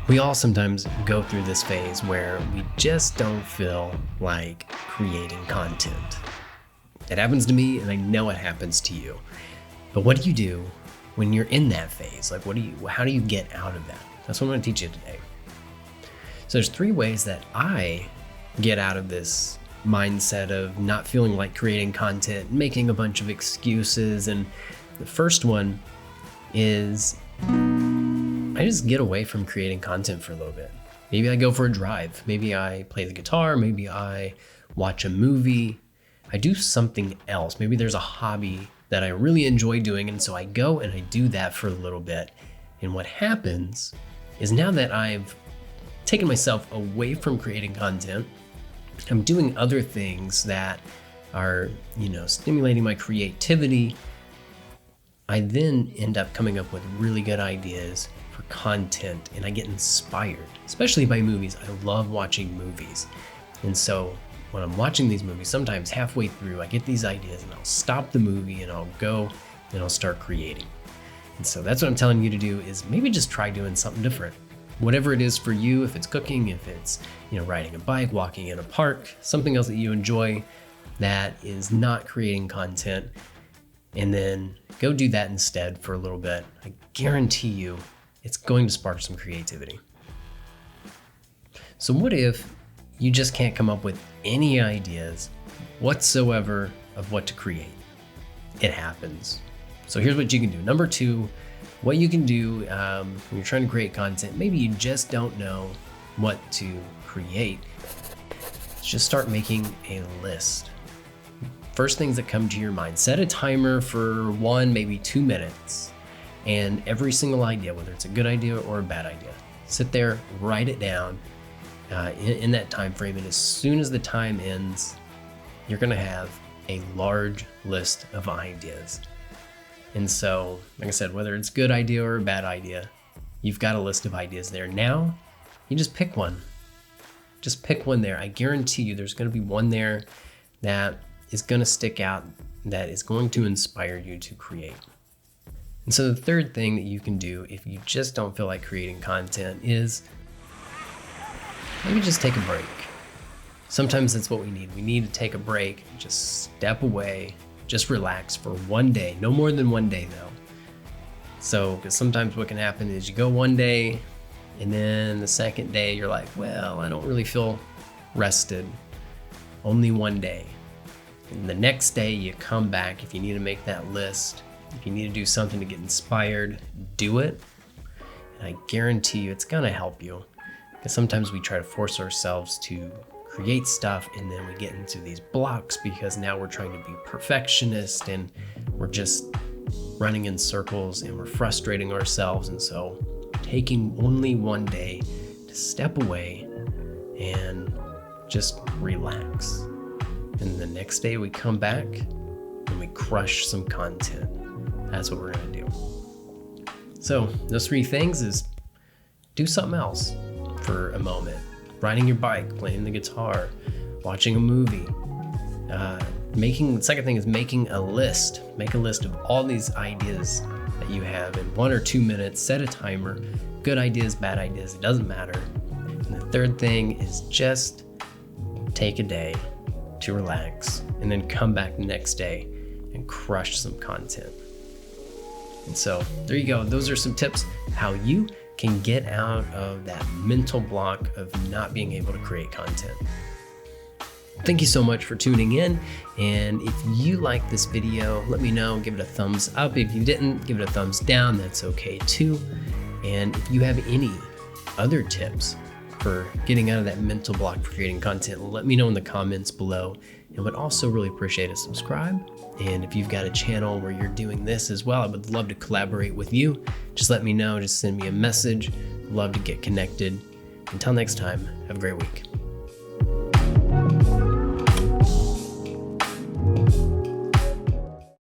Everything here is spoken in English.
We all sometimes go through this phase where we just don't feel like creating content. It happens to me, and I know it happens to you. But what do you do when you're in that phase? Like, how do you get out of that? That's what I'm going to teach you today. So there's 3 ways that I get out of this mindset of not feeling like creating content, making a bunch of excuses. And the first one is I just get away from creating content for a little bit. Maybe I go for a drive. Maybe I play the guitar. Maybe I watch a movie. I do something else. Maybe there's a hobby that I really enjoy doing. And so I go and I do that for a little bit. And what happens is now that I've taken myself away from creating content, I'm doing other things that are, stimulating my creativity. I then end up coming up with really good ideas for content, and I get inspired, especially by movies. I love watching movies. And so when I'm watching these movies, sometimes halfway through, I get these ideas and I'll stop the movie and I'll go and I'll start creating. And so that's what I'm telling you to do, is maybe just try doing something different. Whatever it is for you, if it's cooking, if it's, riding a bike, walking in a park, something else that you enjoy that is not creating content, and then go do that instead for a little bit. I guarantee you it's going to spark some creativity. So what if you just can't come up with any ideas whatsoever of what to create? It happens. So here's what you can do. Number 2, what you can do when you're trying to create content, maybe you just don't know what to create. Just start making a list. First things that come to your mind. Set a timer for 1, maybe 2 minutes. And every single idea, whether it's a good idea or a bad idea, sit there, write it down in that time frame. And as soon as the time ends, you're going to have a large list of ideas. And so, like I said, whether it's a good idea or a bad idea, you've got a list of ideas there. Now, you just pick one. Just pick one there. I guarantee you there's going to be one there that is going to stick out, that is going to inspire you to create. And so the third thing that you can do if you just don't feel like creating content is maybe just take a break. Sometimes that's what we need. We need to take a break, just step away, just relax for 1 day. No more than 1 day though. So, because sometimes what can happen is you go 1 day and then the second day you're like, well, I don't really feel rested. Only 1 day. And the next day you come back. If you need to make that list, if you need to do something to get inspired, do it. And I guarantee you it's gonna help you. Because sometimes we try to force ourselves to create stuff and then we get into these blocks because now we're trying to be perfectionist and we're just running in circles and we're frustrating ourselves. And so taking only 1 day to step away and just relax. And the next day we come back and we crush some content. That's what we're gonna do. So those 3 things is do something else for a moment. Riding your bike, playing the guitar, watching a movie. The second thing is making a list. Make a list of all these ideas that you have in 1 or 2 minutes. Set a timer. Good ideas, bad ideas, it doesn't matter. And the third thing is just take a day to relax and then come back the next day and crush some content. And so there you go. Those are some tips how you can get out of that mental block of not being able to create content. Thank you so much for tuning in. And if you like this video, let me know, give it a thumbs up. If you didn't, give it a thumbs down, that's okay too. And if you have any other tips for getting out of that mental block for creating content, let me know in the comments below. And would also really appreciate a subscribe. And if you've got a channel where you're doing this as well, I would love to collaborate with you. Just let me know, just send me a message. Love to get connected. Until next time, have a great week.